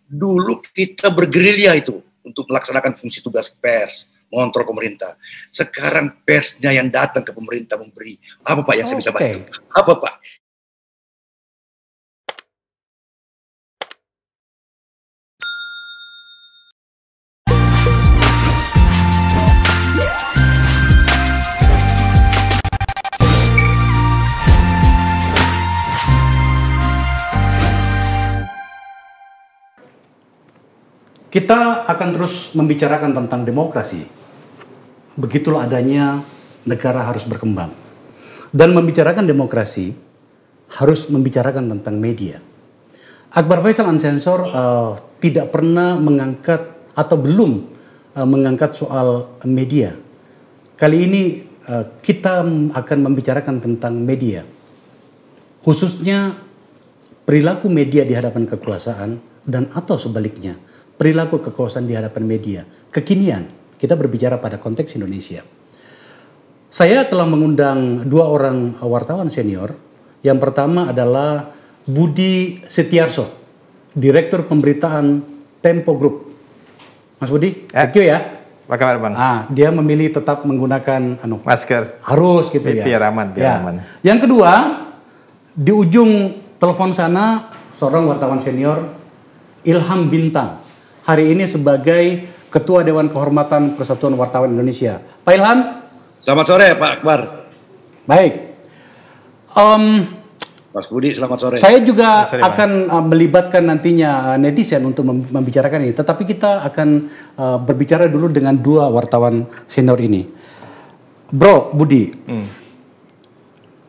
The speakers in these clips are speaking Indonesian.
Dulu kita bergerilya itu untuk melaksanakan fungsi tugas pers, mengontrol pemerintah. Sekarang persnya yang datang ke pemerintah memberi. Apa Pak yang saya bisa bantu? Apa Pak? Kita akan terus membicarakan tentang demokrasi. Begitulah adanya negara harus berkembang. Dan membicarakan demokrasi harus membicarakan tentang media. Akbar Faisal Uncensored tidak pernah mengangkat atau belum mengangkat soal media. Kali ini kita akan membicarakan tentang media. Khususnya perilaku media di hadapan kekuasaan dan atau sebaliknya. Perilaku kekuasaan di hadapan media. Kekinian, kita berbicara pada konteks Indonesia. Saya telah mengundang dua orang wartawan senior. Yang pertama adalah Budi Setiarso, Direktur Pemberitaan Tempo Group. Mas Budi, thank you ya. Apa kabar Bang? Dia memilih tetap menggunakan masker. Harus gitu ya. Biar aman, biar aman. Yang kedua, di ujung telepon sana, seorang wartawan senior, Ilham Bintang. Hari ini sebagai Ketua Dewan Kehormatan Persatuan Wartawan Indonesia. Pak Ilham. Selamat sore Pak Akbar. Baik. Mas Budi, selamat sore. Saya juga akan melibatkan nantinya netizen untuk membicarakan ini. Tetapi kita akan berbicara dulu dengan dua wartawan senior ini. Bro, Budi.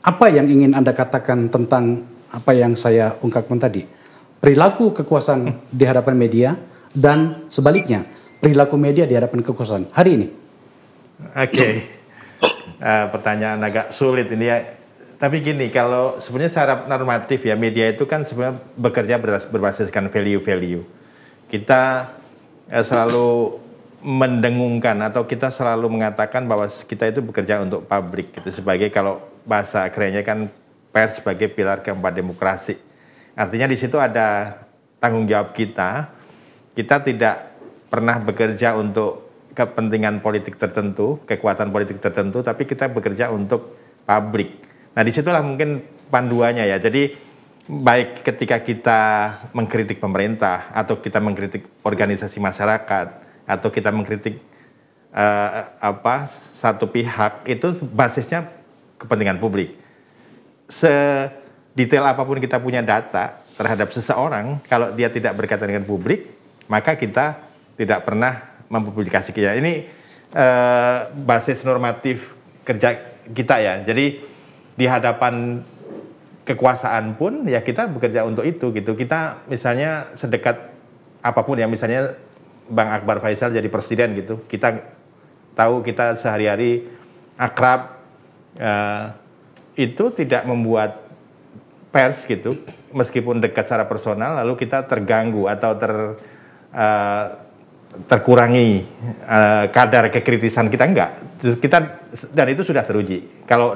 Apa yang ingin Anda katakan tentang apa yang saya ungkapkan tadi? Perilaku kekuasaan di hadapan media dan sebaliknya perilaku media di hadapan kekuasaan hari ini. Oke. Pertanyaan agak sulit ini ya. Tapi gini, kalau sebenarnya secara normatif ya, media itu kan sebenarnya bekerja berbasiskan value-value. Kita selalu mendengungkan atau kita selalu mengatakan bahwa kita itu bekerja untuk publik gitu, sebagai kalau bahasa kerennya kan pers sebagai pilar keempat demokrasi. Artinya di situ ada tanggung jawab kita. Kita tidak pernah bekerja untuk kepentingan politik tertentu, kekuatan politik tertentu, tapi kita bekerja untuk publik. Nah disitulah mungkin panduannya ya. Jadi baik ketika kita mengkritik pemerintah, atau kita mengkritik organisasi masyarakat, atau kita mengkritik satu pihak, itu basisnya kepentingan publik. Sedetail apapun kita punya data terhadap seseorang, kalau dia tidak berkaitan dengan publik, maka kita tidak pernah mempublikasikannya. Ini basis normatif kerja kita ya. Jadi di hadapan kekuasaan pun ya kita bekerja untuk itu gitu. Kita misalnya sedekat apapun ya, misalnya Bang Akbar Faisal jadi presiden gitu. Kita tahu kita sehari-hari akrab, itu tidak membuat pers gitu, meskipun dekat secara personal, lalu kita terganggu atau terkurangi kadar kekritisan kita, enggak. Dan itu sudah teruji. Kalau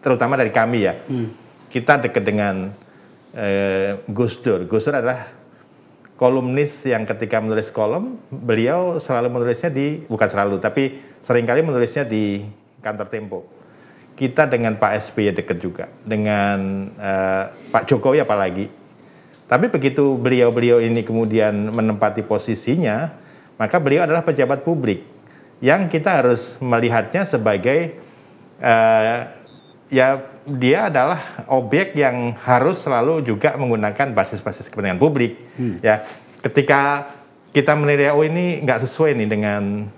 terutama dari kami ya, kita dekat dengan Gus Dur. Gus Dur adalah kolumnis yang ketika menulis kolom, beliau selalu menulisnya bukan selalu, tapi seringkali menulisnya di kantor Tempo. Kita dengan Pak SBY dekat juga, dengan Pak Jokowi apalagi. Tapi begitu beliau-beliau ini kemudian menempati posisinya, maka beliau adalah pejabat publik yang kita harus melihatnya sebagai ya dia adalah objek yang harus selalu juga menggunakan basis-basis kepentingan publik. Ya, ketika kita menilai ini nggak sesuai nih dengan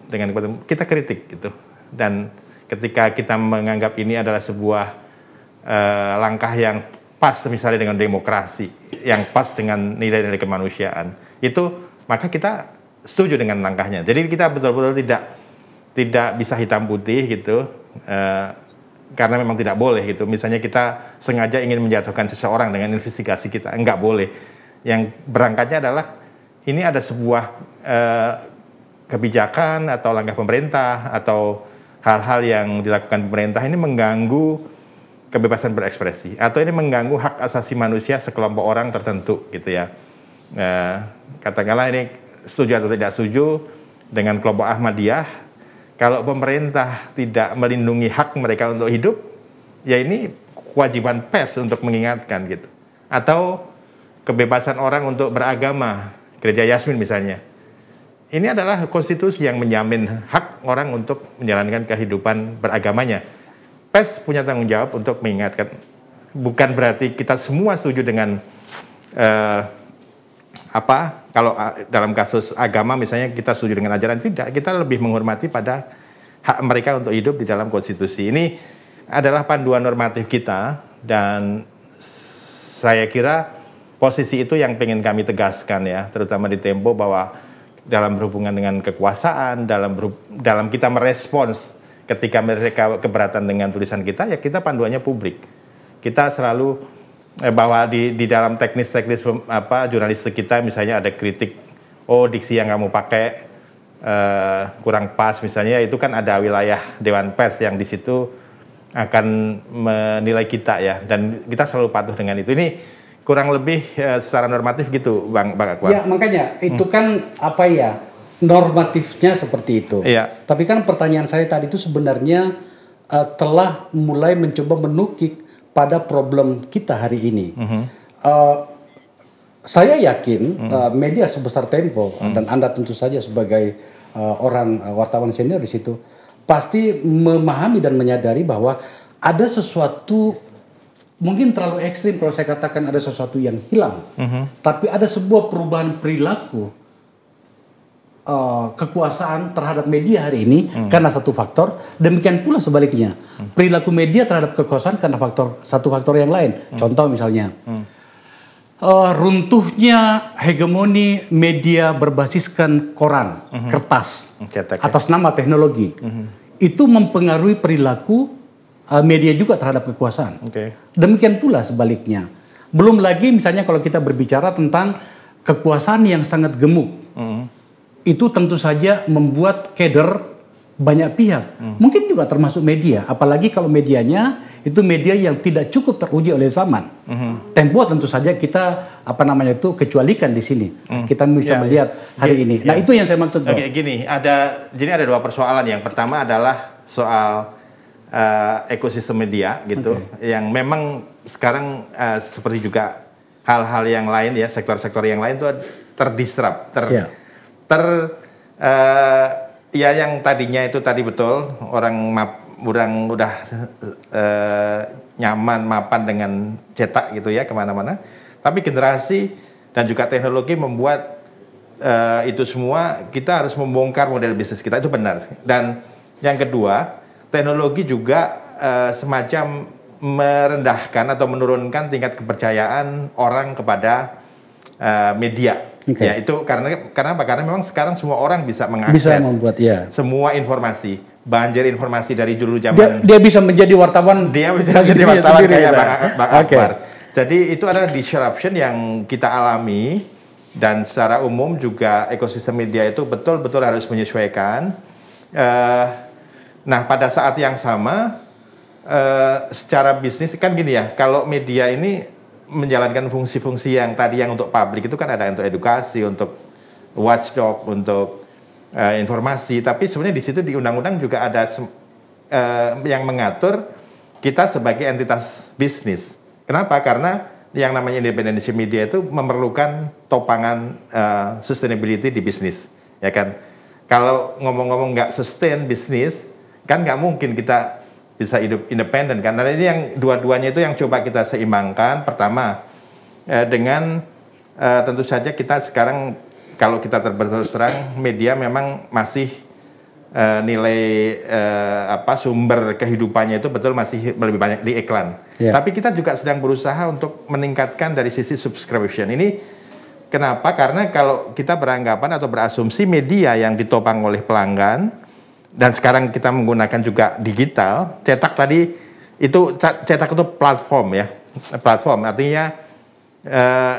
kita kritik gitu. Dan ketika kita menganggap ini adalah sebuah langkah yang pas misalnya dengan demokrasi, yang pas dengan nilai-nilai kemanusiaan, itu maka kita setuju dengan langkahnya. Jadi kita betul-betul tidak bisa hitam putih gitu, karena memang tidak boleh gitu. Misalnya kita sengaja ingin menjatuhkan seseorang dengan investigasi kita, enggak boleh. Yang berangkatnya adalah ini ada sebuah kebijakan atau langkah pemerintah atau hal-hal yang dilakukan pemerintah ini mengganggu kebebasan berekspresi, atau ini mengganggu hak asasi manusia sekelompok orang tertentu gitu ya. katakanlah ini setuju atau tidak setuju dengan kelompok Ahmadiyah, kalau pemerintah tidak melindungi hak mereka untuk hidup, ya ini kewajiban pers untuk mengingatkan gitu. Atau kebebasan orang untuk beragama, Gereja Yasmin misalnya. Ini adalah konstitusi yang menjamin hak orang untuk menjalankan kehidupan beragamanya. Pers punya tanggung jawab untuk mengingatkan. Bukan berarti kita semua setuju dengan kalau dalam kasus agama misalnya kita setuju dengan ajaran, tidak, kita lebih menghormati pada hak mereka untuk hidup di dalam konstitusi. Ini adalah panduan normatif kita, dan saya kira posisi itu yang pengen kami tegaskan ya, terutama di Tempo, bahwa dalam berhubungan dengan kekuasaan, dalam kita merespons ketika mereka keberatan dengan tulisan kita, ya kita panduannya publik. Kita selalu bahwa di dalam teknis-teknis jurnalistik kita misalnya ada kritik, diksi yang kamu pakai kurang pas misalnya, itu kan ada wilayah Dewan Pers yang di situ akan menilai kita ya, dan kita selalu patuh dengan itu. Ini kurang lebih secara normatif gitu, Bang Akbar. Ya, makanya itu kan normatifnya seperti itu. Iya. Tapi kan pertanyaan saya tadi itu sebenarnya telah mulai mencoba menukik pada problem kita hari ini. Saya yakin media sebesar Tempo dan Anda tentu saja sebagai orang wartawan senior di situ pasti memahami dan menyadari bahwa ada sesuatu mungkin terlalu ekstrim kalau saya katakan ada sesuatu yang hilang, tapi ada sebuah perubahan perilaku kekuasaan terhadap media hari ini karena satu faktor, demikian pula sebaliknya perilaku media terhadap kekuasaan karena satu faktor yang lain. Contoh misalnya runtuhnya hegemoni media berbasiskan koran, kertas, atas nama teknologi, itu mempengaruhi perilaku media juga terhadap kekuasaan. Demikian pula sebaliknya. Belum lagi misalnya kalau kita berbicara tentang kekuasaan yang sangat gemuk, itu tentu saja membuat keder banyak pihak. Mungkin juga termasuk media, apalagi kalau medianya itu media yang tidak cukup teruji oleh zaman. Tempo tentu saja kita kecualikan di sini. Kita bisa melihat hari ini. Nah, itu yang saya maksud. Gini, ada dua persoalan. Yang pertama adalah soal ekosistem media gitu, yang memang sekarang seperti juga hal-hal yang lain ya, sektor-sektor yang lain itu terdisrupt, yang tadinya itu tadi betul orang udah nyaman mapan dengan cetak gitu ya kemana-mana, tapi generasi dan juga teknologi membuat itu semua kita harus membongkar model bisnis kita, itu benar. Dan yang kedua, teknologi juga semacam merendahkan atau menurunkan tingkat kepercayaan orang kepada media. Ya, itu karena apa? Karena memang sekarang semua orang bisa mengakses semua informasi, banjir informasi dari dulu zaman. Dia bisa menjadi wartawan. Dia menjadi wartawan kayak Bang Akbar. Jadi itu adalah disruption yang kita alami, dan secara umum juga ekosistem media itu betul-betul harus menyesuaikan. Nah, pada saat yang sama secara bisnis kan gini ya, kalau media ini menjalankan fungsi-fungsi yang tadi yang untuk publik itu kan ada untuk edukasi, untuk watchdog, untuk informasi, tapi sebenarnya di situ di undang-undang juga ada yang mengatur kita sebagai entitas bisnis. Kenapa? Karena yang namanya independensi media itu memerlukan topangan sustainability di bisnis, ya kan? Kalau ngomong-ngomong nggak sustain bisnis, kan nggak mungkin kita bisa hidup independen kan. Nah, ini yang dua-duanya itu yang coba kita seimbangkan. Pertama, dengan tentu saja kita sekarang kalau kita terus terang media memang masih nilai sumber kehidupannya itu betul masih lebih banyak di iklan. Tapi kita juga sedang berusaha untuk meningkatkan dari sisi subscription. Ini kenapa? Karena kalau kita beranggapan atau berasumsi media yang ditopang oleh pelanggan, dan sekarang kita menggunakan juga digital, cetak tadi itu cetak itu platform ya, platform artinya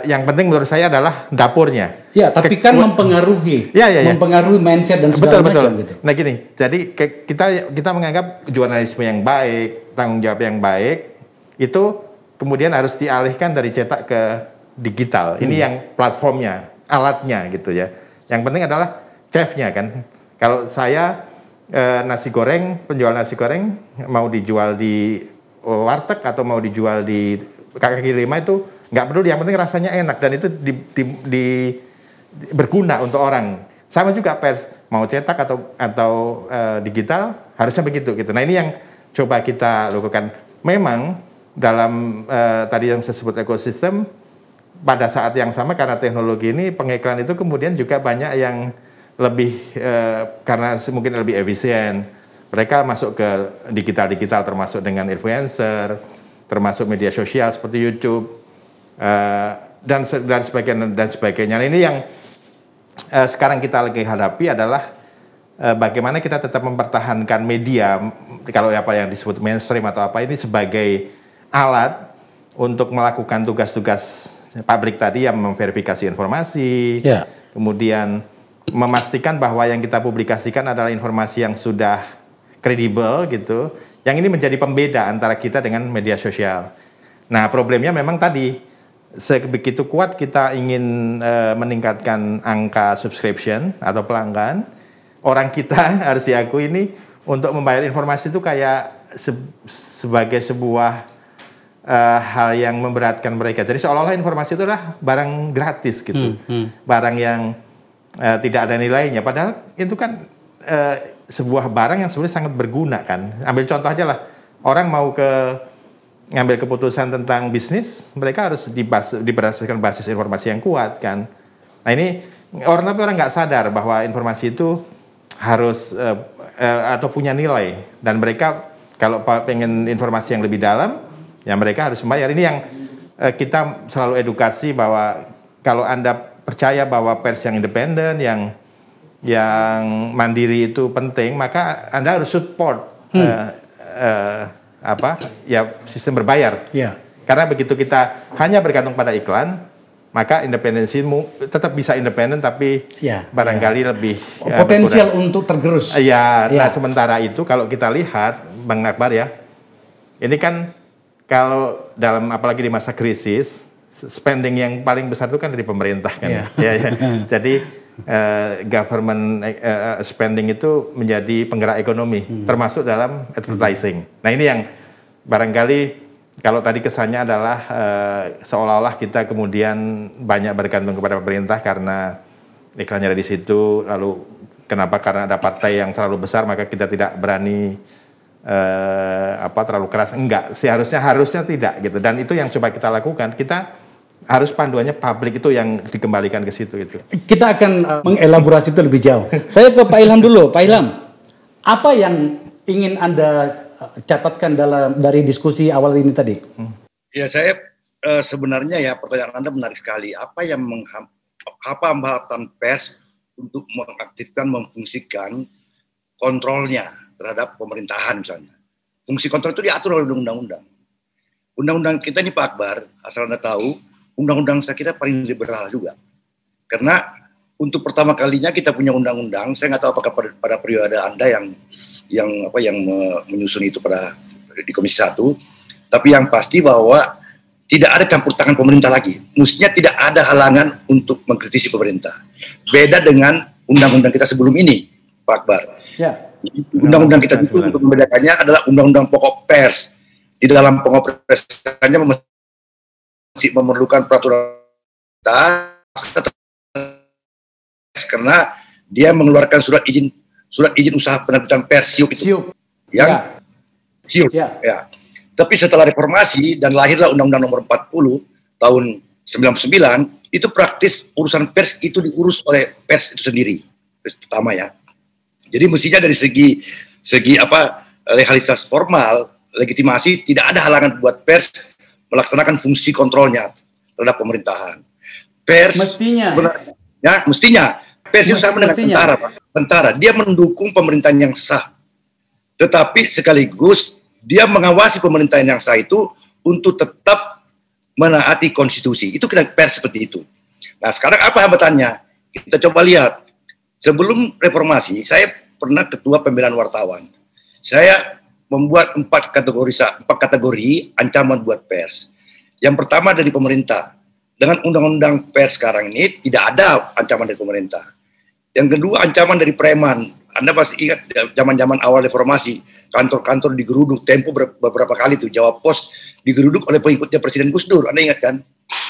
yang penting menurut saya adalah dapurnya. Ya, tapi kan mempengaruhi, mempengaruhi mindset dan segala macam gitu. Nah gini, jadi kita menganggap jurnalisme yang baik, tanggung jawab yang baik itu kemudian harus dialihkan dari cetak ke digital. Ini yang platformnya, alatnya gitu ya. Yang penting adalah chefnya kan. Kalau saya nasi goreng, penjual nasi goreng mau dijual di warteg atau mau dijual di kaki lima itu nggak peduli, yang penting rasanya enak dan itu berguna untuk orang. Sama juga pers, mau cetak atau digital harusnya begitu gitu. Nah ini yang coba kita lakukan. Memang dalam tadi yang saya sebut ekosistem, pada saat yang sama karena teknologi ini pengiklan itu kemudian juga banyak yang lebih karena mungkin lebih efisien. Mereka masuk ke digital termasuk dengan influencer, termasuk media sosial seperti YouTube dan sebagainya. Nah, ini yang sekarang kita lagi hadapi adalah bagaimana kita tetap mempertahankan media, kalau apa yang disebut mainstream atau apa ini sebagai alat untuk melakukan tugas-tugas publik tadi yang memverifikasi informasi, kemudian memastikan bahwa yang kita publikasikan adalah informasi yang sudah kredibel gitu. Yang ini menjadi pembeda antara kita dengan media sosial. Nah, problemnya memang tadi sebegitu kuat kita ingin meningkatkan angka subscription atau pelanggan, orang kita harus diakui ini untuk membayar informasi itu kayak sebagai sebuah hal yang memberatkan mereka. Jadi seolah-olah informasi itu adalah barang gratis gitu, barang yang tidak ada nilainya. Padahal itu kan sebuah barang yang sebenarnya sangat berguna kan. Ambil contoh aja lah, orang mau ngambil keputusan tentang bisnis, mereka harus berdasarkan basis informasi yang kuat kan. Nah ini orang nggak sadar bahwa informasi itu harus atau punya nilai, dan mereka kalau pengen informasi yang lebih dalam, ya mereka harus membayar. Ini yang kita selalu edukasi bahwa kalau Anda percaya bahwa pers yang independen, yang mandiri itu penting, maka Anda harus support sistem berbayar. Karena begitu kita hanya bergantung pada iklan, maka independensimu tetap bisa independen, tapi barangkali lebih potensial untuk tergerus. Nah sementara itu kalau kita lihat, Bang Akbar ya, ini kan kalau dalam apalagi di masa krisis, spending yang paling besar itu kan dari pemerintah kan. Jadi government spending itu menjadi penggerak ekonomi, termasuk dalam advertising. Nah ini yang barangkali kalau tadi kesannya adalah seolah-olah kita kemudian banyak bergantung kepada pemerintah karena iklannya ada di situ, lalu kenapa karena ada partai yang terlalu besar maka kita tidak berani terlalu keras. Enggak, harusnya tidak gitu. Dan itu yang coba kita lakukan. Kita harus panduannya publik itu yang dikembalikan ke situ itu. Kita akan mengelaborasi itu lebih jauh. Saya ke Pak Ilham dulu. Pak Ilham, apa yang ingin Anda catatkan dari diskusi awal ini tadi? Ya, saya sebenarnya ya pertanyaan Anda menarik sekali. Apa hambatan pers untuk mengaktifkan, memfungsikan kontrolnya terhadap pemerintahan misalnya. Fungsi kontrol itu diatur oleh undang-undang. Undang-undang kita ini Pak Akbar, asal Anda tahu, undang-undang saya kira paling liberal juga. Karena untuk pertama kalinya kita punya undang-undang, saya nggak tahu apakah pada periode Anda yang menyusun itu di Komisi 1, tapi yang pasti bahwa tidak ada campur tangan pemerintah lagi. Mestinya tidak ada halangan untuk mengkritisi pemerintah. Beda dengan undang-undang kita sebelum ini, Pak Akbar. Undang-undang kita itu untuk membedakannya adalah undang-undang pokok pers. Di dalam pengoperasiannya masih memerlukan peraturan karena dia mengeluarkan surat izin usaha penerbitan pers SIUP itu. SIUP. Tapi setelah reformasi dan lahirlah Undang-Undang Nomor 40 tahun 99, itu praktis urusan pers itu diurus oleh pers itu sendiri. Pers pertama ya. Jadi mestinya dari segi legalitas formal, legitimasi, tidak ada halangan buat pers melaksanakan fungsi kontrolnya terhadap pemerintahan. Pers mestinya pers itu sama dengan tentara, Pak. Tentara, dia mendukung pemerintahan yang sah. Tetapi sekaligus dia mengawasi pemerintahan yang sah itu untuk tetap menaati konstitusi. Itu kira pers seperti itu. Nah, sekarang apa hambatannya? Kita coba lihat. Sebelum reformasi, saya pernah ketua pembinaan wartawan. Saya membuat 4 kategori ancaman buat pers. Yang pertama dari pemerintah. Dengan undang-undang pers sekarang ini tidak ada ancaman dari pemerintah. Yang kedua, ancaman dari preman. Anda pasti ingat zaman-zaman awal reformasi, kantor-kantor digeruduk, Tempo beberapa kali tuh, Jawa Pos digeruduk oleh pengikutnya Presiden Gus Dur. Anda ingat kan?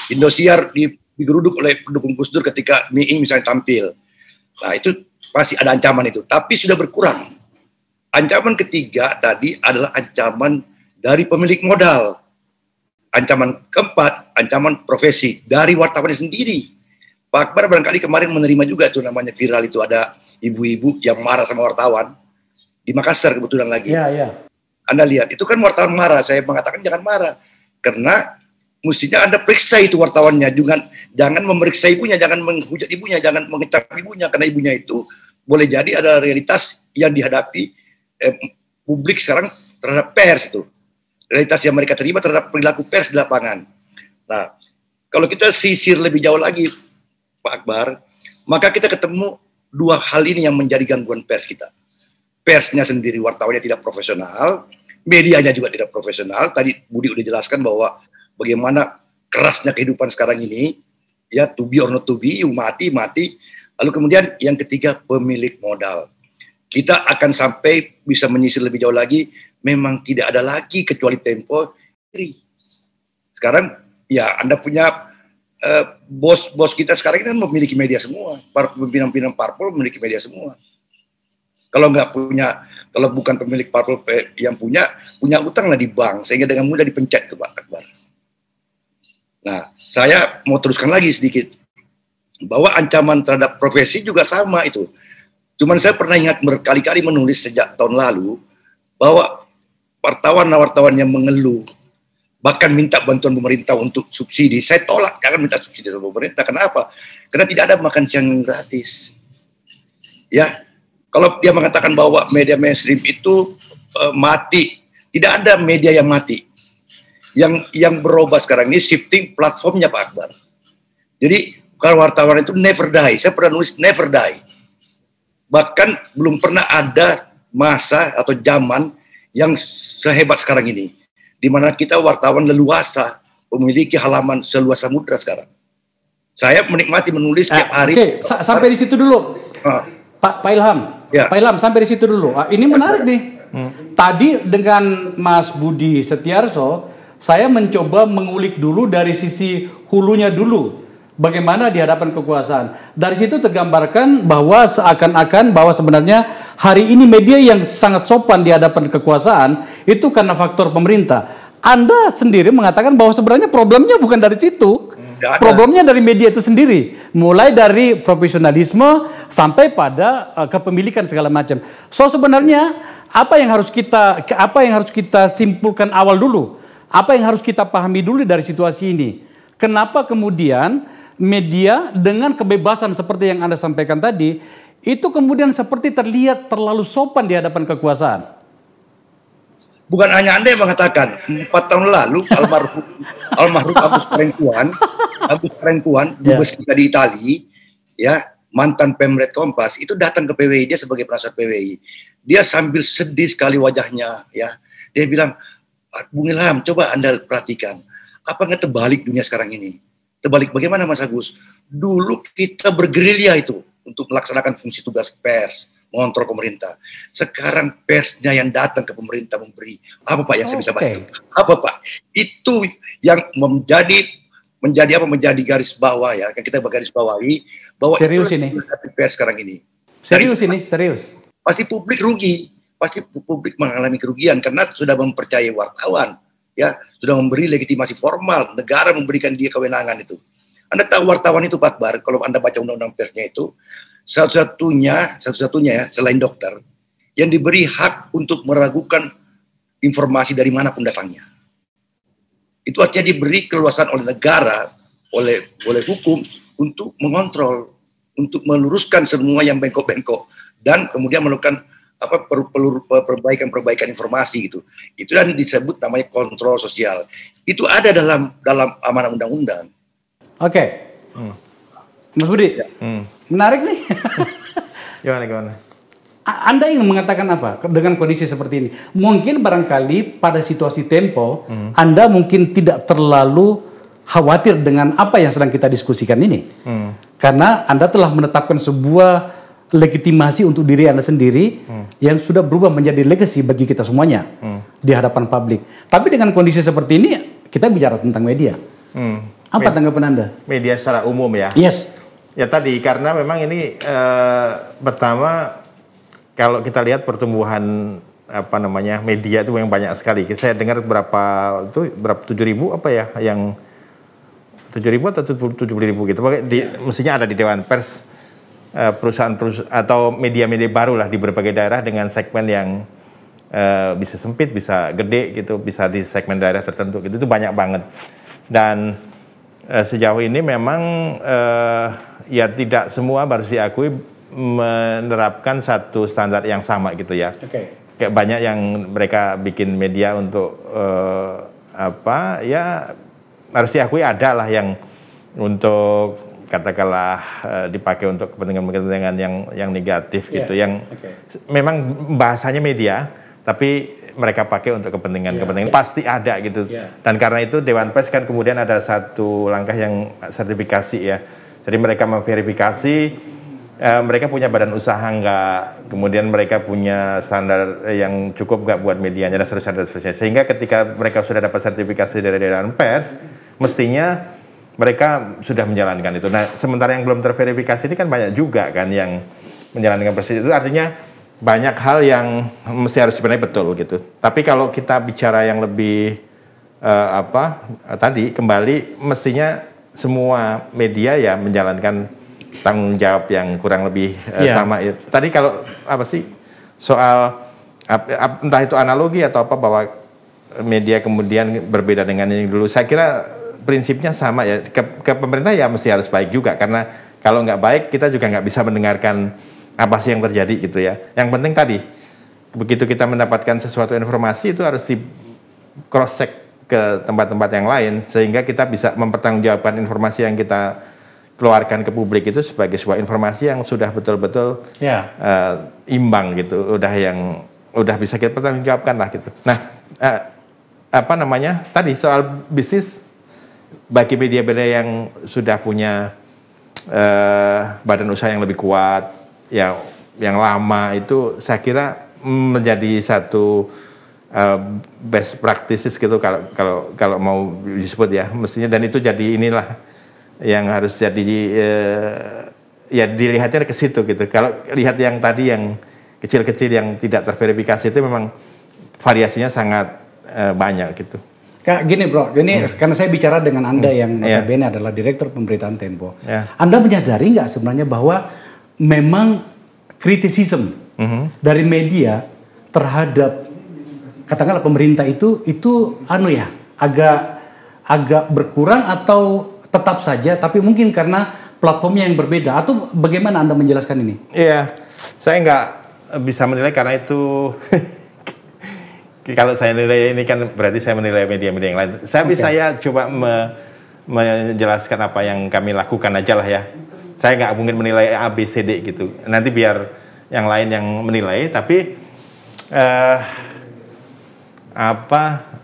Indosiar digeruduk oleh pendukung Gus Dur ketika Miing misalnya tampil. Nah, itu pasti ada ancaman itu, tapi sudah berkurang. Ancaman ketiga tadi adalah ancaman dari pemilik modal. Ancaman keempat, ancaman profesi dari wartawannya sendiri. Pak Akbar barangkali kemarin menerima juga tuh namanya viral itu, ada ibu-ibu yang marah sama wartawan di Makassar kebetulan lagi. Iya. Anda lihat, itu kan wartawan marah. Saya mengatakan jangan marah, karena mestinya Anda periksa itu wartawannya. Jangan memeriksa ibunya, jangan menghujat ibunya, jangan mengecap ibunya, karena ibunya itu boleh jadi ada realitas yang dihadapi publik sekarang terhadap pers itu. Realitas yang mereka terima terhadap perilaku pers di lapangan. Nah, kalau kita sisir lebih jauh lagi, Pak Akbar, maka kita ketemu dua hal ini yang menjadi gangguan pers kita. Persnya sendiri, wartawannya tidak profesional, medianya juga tidak profesional. Tadi Budi udah jelaskan bahwa bagaimana kerasnya kehidupan sekarang ini, ya, to be or not to be, mati. Lalu kemudian yang ketiga, pemilik modal. Kita akan sampai bisa menyisir lebih jauh lagi, memang tidak ada lagi kecuali Tempo. Sekarang ya Anda punya bos kita sekarang ini memiliki media semua, pimpinan parpol memiliki media semua. Kalau bukan pemilik parpol yang punya utang lah di bank, sehingga dengan mudah dipencet ke Pak Akbar. Nah, saya mau teruskan lagi sedikit bahwa ancaman terhadap profesi juga sama itu. Cuman saya pernah ingat berkali-kali menulis sejak tahun lalu bahwa wartawan yang mengeluh, bahkan minta bantuan pemerintah untuk subsidi, saya tolak, jangan minta subsidi dari pemerintah. Kenapa? Karena tidak ada makan siang gratis. Ya, kalau dia mengatakan bahwa media mainstream itu mati, tidak ada media yang mati. Yang berubah sekarang ini shifting platformnya Pak Akbar. Jadi kalau wartawan itu never die, saya pernah nulis never die. Bahkan belum pernah ada masa atau zaman yang sehebat sekarang ini, di mana kita wartawan leluasa, memiliki halaman seluas samudra sekarang. Saya menikmati menulis setiap hari. Oke, sampai di situ dulu, Pak Ilham. Ya. Pak Ilham, sampai di situ dulu. Ini menarik nih. Tadi dengan Mas Budi Setiarso, saya mencoba mengulik dulu dari sisi hulunya dulu. Bagaimana di hadapan kekuasaan. Dari situ tergambarkan bahwa seakan-akan bahwa sebenarnya hari ini media yang sangat sopan di hadapan kekuasaan itu karena faktor pemerintah. Anda sendiri mengatakan bahwa sebenarnya problemnya bukan dari situ. Problemnya dari media itu sendiri. Mulai dari profesionalisme sampai pada kepemilikan segala macam. So sebenarnya apa yang harus kita simpulkan awal dulu? Apa yang harus kita pahami dulu dari situasi ini? Kenapa kemudian media dengan kebebasan seperti yang Anda sampaikan tadi, itu kemudian seperti terlihat terlalu sopan di hadapan kekuasaan? Bukan hanya Anda yang mengatakan, 4 tahun lalu almarhum Agus Prenkuan, dubes kita di Itali, ya, mantan Pemret Kompas, itu datang ke PWI, dia sebagai penasihat PWI. Dia sambil sedih sekali wajahnya, ya. Dia bilang, Bung Ilham, coba Anda perhatikan, apa nggak terbalik dunia sekarang ini? Terbalik bagaimana Mas Agus? Dulu kita bergerilya itu untuk melaksanakan fungsi tugas pers, mengontrol pemerintah. Sekarang persnya yang datang ke pemerintah memberi. Apa Pak yang saya bisa bantu? Apa Pak? Itu yang menjadi garis bawah ya, yang kita garis bawahi bahwa serius ini pers sekarang ini. Serius. Pasti publik rugi, pasti publik mengalami kerugian karena sudah mempercayai wartawan. Ya, sudah memberi legitimasi formal, negara memberikan dia kewenangan itu. Anda tahu wartawan itu Pak Akbar, kalau Anda baca undang-undang persnya itu, satu-satunya ya, selain dokter, yang diberi hak untuk meragukan informasi dari manapun datangnya. Itu artinya diberi keleluasan oleh negara, oleh hukum, untuk mengontrol, untuk meluruskan semua yang bengkok-bengkok, dan kemudian melakukan perbaikan informasi gitu. Itu yang disebut namanya kontrol sosial. Itu ada dalam amanah undang-undang. Oke. Mas Budi, menarik nih. Gimana? Anda ingin mengatakan apa dengan kondisi seperti ini? Mungkin barangkali pada situasi Tempo, Anda mungkin tidak terlalu khawatir dengan apa yang sedang kita diskusikan ini. Karena Anda telah menetapkan sebuah legitimasi untuk diri Anda sendiri yang sudah berubah menjadi legacy bagi kita semuanya di hadapan publik. Tapi dengan kondisi seperti ini, kita bicara tentang media. Apa tanggapan Anda? Media secara umum ya? Yes. Ya tadi, karena memang ini pertama, kalau kita lihat pertumbuhan media itu yang banyak sekali. Saya dengar berapa 7.000 apa ya, yang 7.000 atau 70.000 gitu. Mestinya ada di Dewan Pers perusahaan-perusahaan atau media-media baru lah di berbagai daerah dengan segmen yang bisa sempit, bisa gede gitu, bisa di segmen daerah tertentu gitu. Itu banyak banget. Dan sejauh ini memang ya tidak semua harus diakui menerapkan satu standar yang sama gitu ya. Kayak banyak yang mereka bikin media untuk ya harus diakui ada lah yang untuk katakanlah dipakai untuk kepentingan-kepentingan yang negatif gitu, yang memang bahasanya media tapi mereka pakai untuk kepentingan-kepentingan pasti ada gitu. Dan karena itu Dewan Pers kan kemudian ada satu langkah yang sertifikasi ya. Jadi mereka memverifikasi mereka punya badan usaha nggak, kemudian mereka punya standar yang cukup nggak buat medianya dan seterusnya. Sehingga ketika mereka sudah dapat sertifikasi dari Dewan Pers, mestinya mereka sudah menjalankan itu. Nah, sementara yang belum terverifikasi ini kan banyak juga kan yang menjalankan persis itu, artinya banyak hal yang mesti harus sebenarnya betul gitu. Tapi kalau kita bicara yang lebih tadi kembali, mestinya semua media ya menjalankan tanggung jawab yang kurang lebih sama ya. Tadi kalau soal entah itu analogi atau apa bahwa media kemudian berbeda dengan yang dulu, saya kira prinsipnya sama ya. Ke pemerintah ya mesti harus baik juga, karena kalau nggak baik kita juga nggak bisa mendengarkan apa sih yang terjadi gitu ya. Yang penting tadi begitu kita mendapatkan sesuatu informasi itu harus di cross check ke tempat-tempat yang lain sehingga kita bisa mempertanggungjawabkan informasi yang kita keluarkan ke publik itu sebagai sebuah informasi yang sudah betul-betul imbang gitu, udah bisa kita pertanggungjawabkan lah gitu. Nah, tadi soal bisnis bagi media-media yang sudah punya badan usaha yang lebih kuat, yang lama itu saya kira menjadi satu best practices gitu kalau mau disebut ya mestinya, dan itu jadi inilah yang harus jadi ya dilihatnya ke situ gitu. Kalau lihat yang tadi yang kecil-kecil yang tidak terverifikasi itu memang variasinya sangat banyak gitu. Kayak gini bro, ini karena saya bicara dengan Anda yang notabene adalah Direktur Pemberitaan Tempo. Anda menyadari nggak sebenarnya bahwa memang kritisisme dari media terhadap katakanlah pemerintah itu agak berkurang atau tetap saja, tapi mungkin karena platformnya yang berbeda, atau bagaimana Anda menjelaskan ini? Iya, saya nggak bisa menilai karena itu kalau saya nilai ini kan berarti saya menilai media-media yang lain. Saya coba menjelaskan apa yang kami lakukan aja lah ya. Saya nggak mungkin menilai A, B, C, D gitu. Nanti biar yang lain yang menilai, tapi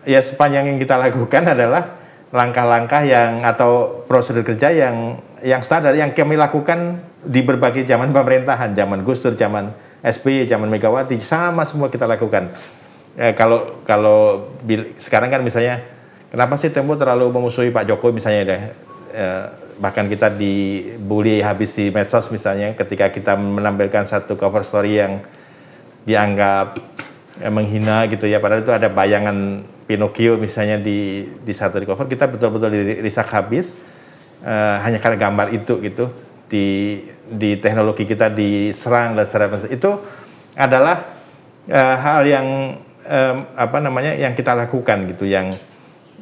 ya sepanjang yang kita lakukan adalah langkah-langkah yang atau prosedur kerja yang standar yang kami lakukan di berbagai zaman pemerintahan, zaman Gus Dur, zaman SBY, zaman Megawati, sama semua kita lakukan. Kalau sekarang kan misalnya, kenapa sih Tempo terlalu memusuhi Pak Jokowi misalnya deh, bahkan kita dibully habis di medsos misalnya ketika kita menampilkan satu cover story yang dianggap menghina gitu ya, padahal itu ada bayangan Pinocchio misalnya di satu di cover, kita betul-betul dirisak habis hanya karena gambar itu gitu, di teknologi kita diserang dan serang. Itu adalah hal yang yang kita lakukan gitu, yang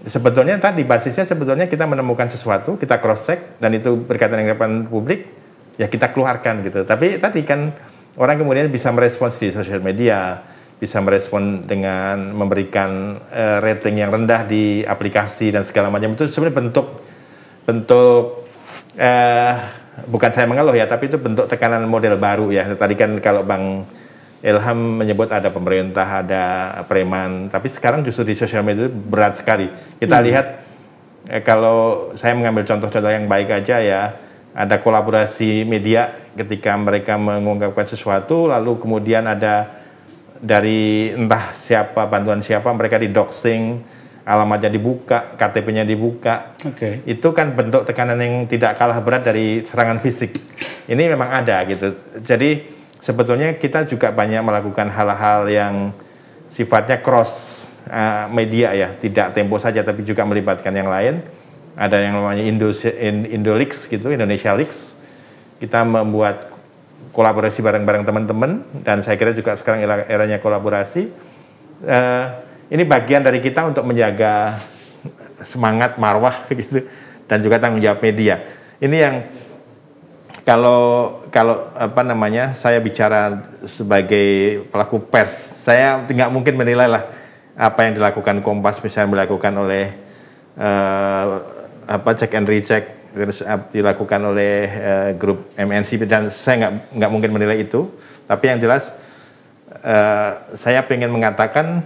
sebetulnya tadi basisnya sebetulnya kita menemukan sesuatu, kita cross check dan itu berkaitan dengan hadapan publik ya kita keluarkan gitu. Tapi tadi kan orang kemudian bisa merespons di sosial media, bisa merespon dengan memberikan rating yang rendah di aplikasi dan segala macam. Itu sebenarnya bentuk bukan saya mengeluh ya, tapi itu bentuk tekanan model baru ya. Tadi kan kalau Bang Ilham menyebut ada pemerintah, ada preman, tapi sekarang justru di sosial media itu berat sekali. Kita lihat kalau saya mengambil contoh-contoh yang baik aja ya, ada kolaborasi media ketika mereka mengungkapkan sesuatu, lalu kemudian ada dari entah siapa, bantuan siapa, mereka di-doxing, alamatnya dibuka, KTP-nya dibuka. Itu kan bentuk tekanan yang tidak kalah berat dari serangan fisik. Ini memang ada gitu. Jadi sebetulnya kita juga banyak melakukan hal-hal yang sifatnya cross media ya, tidak Tempo saja tapi juga melibatkan yang lain. Ada yang namanya Indolix gitu, Indonesia Leaks. Kita membuat kolaborasi bareng-bareng teman-teman, dan saya kira juga sekarang eranya kolaborasi. Ini bagian dari kita untuk menjaga semangat marwah gitu, dan juga tanggung jawab media. Ini yang kalau apa namanya, saya bicara sebagai pelaku pers, saya nggak mungkin menilai lah apa yang dilakukan Kompas misalnya dilakukan oleh check and recheck, terus dilakukan oleh grup MNC, dan saya nggak mungkin menilai itu. Tapi yang jelas saya ingin mengatakan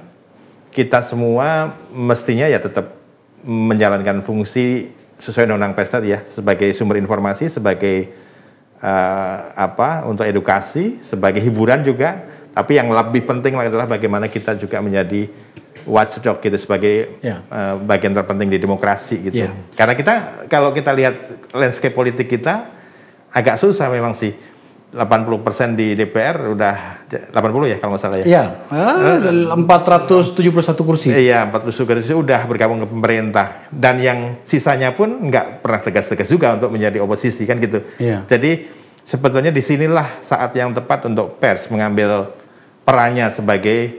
kita semua mestinya ya tetap menjalankan fungsi sesuai undang-undang pers tadi ya, sebagai sumber informasi, sebagai untuk edukasi, sebagai hiburan juga. Tapi yang lebih penting adalah bagaimana kita juga menjadi watchdog gitu, sebagai bagian terpenting di demokrasi gitu. Karena kalau kita lihat landscape politik kita agak susah memang sih. 80% di DPR udah 80 ya kalau nggak salah ya. Iya, 471 kursi. Iya, 41 kursi udah bergabung ke pemerintah, dan yang sisanya pun nggak pernah tegas-tegas juga untuk menjadi oposisi kan gitu. Jadi sebetulnya disinilah saat yang tepat untuk pers mengambil perannya sebagai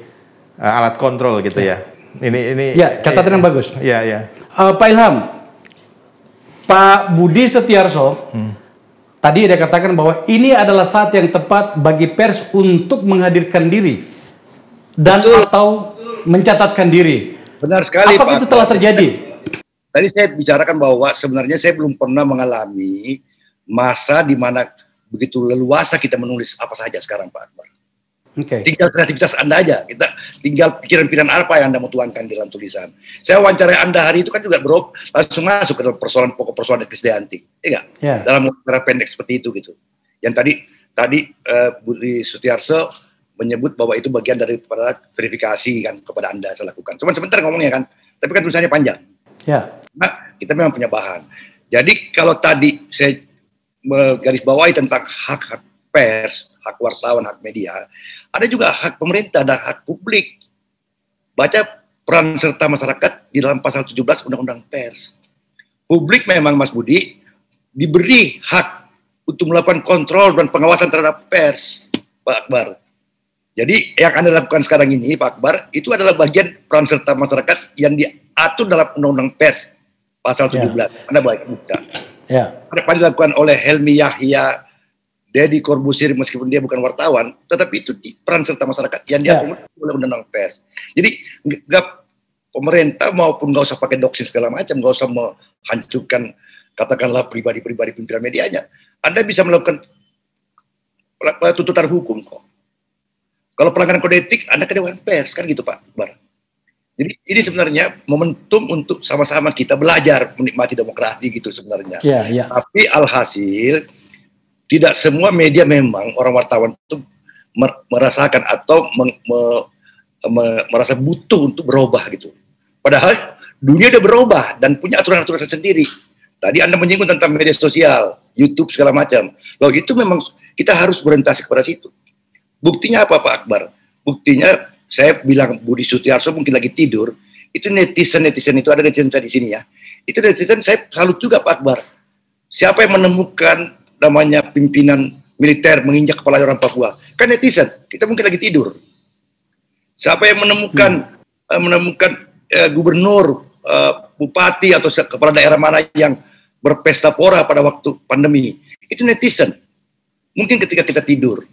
alat kontrol gitu ya. Ini ya, catatan yang bagus. Iya. Pak Ilham, Pak Budi Setiarso tadi dia katakan bahwa ini adalah saat yang tepat bagi pers untuk menghadirkan diri dan atau mencatatkan diri. Benar sekali, Apakah itu telah terjadi? Tadi saya bicarakan bahwa sebenarnya saya belum pernah mengalami masa di mana begitu leluasa kita menulis apa saja sekarang, Pak Akbar. Tinggal kreativitas Anda aja, tinggal pikiran-pikiran apa yang Anda mau tuangkan dalam tulisan. Saya wawancarai Anda hari itu kan juga langsung masuk ke dalam persoalan pokok persoalan Krisdayanti, dalam wawancara pendek seperti itu gitu. Yang tadi Budi Setiarso menyebut bahwa itu bagian daripada verifikasi kan kepada Anda saya lakukan. Cuma sebentar ngomongnya kan, tapi kan tulisannya panjang. Nah, kita memang punya bahan. Jadi kalau tadi saya menggarisbawahi tentang hak-hak pers, hak wartawan, hak media, ada juga hak pemerintah dan hak publik. Baca peran serta masyarakat di dalam pasal 17 Undang-Undang Pers. Publik memang, Mas Budi, diberi hak untuk melakukan kontrol dan pengawasan terhadap pers, Pak Akbar. Jadi yang Anda lakukan sekarang ini, Pak Akbar, itu adalah bagian peran serta masyarakat yang diatur dalam Undang-Undang Pers pasal 17. Anda baik buka. Apa dilakukan oleh Helmi Yahya, Deddy Corbuzier, meskipun dia bukan wartawan, tetapi itu di peran serta masyarakat yang diakomodir oleh Undang-Undang Pers. Jadi nggak pemerintah maupun nggak usah pakai doxing segala macam, nggak usah menghancurkan katakanlah pribadi-pribadi pimpinan medianya. Anda bisa melakukan tuntutan hukum kok. Kalau pelanggaran kode etik, Anda ke Dewan Pers kan gitu Pak Akbar. Jadi ini sebenarnya momentum untuk sama-sama kita belajar menikmati demokrasi gitu sebenarnya. Tapi alhasil tidak semua media memang orang wartawan itu merasakan atau merasa butuh untuk berubah gitu. Padahal dunia udah berubah dan punya aturan-aturan sendiri. Tadi Anda menyinggung tentang media sosial, YouTube segala macam. Loh itu memang kita harus berorientasi kepada situ. Buktinya apa Pak Akbar? Buktinya saya bilang Budi Setiarso mungkin lagi tidur. Itu netizen itu ada netizen di sini ya. Itu netizen saya salut juga Pak Akbar. Siapa yang menemukan namanya pimpinan militer menginjak kepala orang Papua? Kan netizen, kita mungkin lagi tidur. Siapa yang menemukan gubernur, bupati atau kepala daerah mana yang berpesta pora pada waktu pandemi? Itu netizen. Mungkin ketika kita tidur.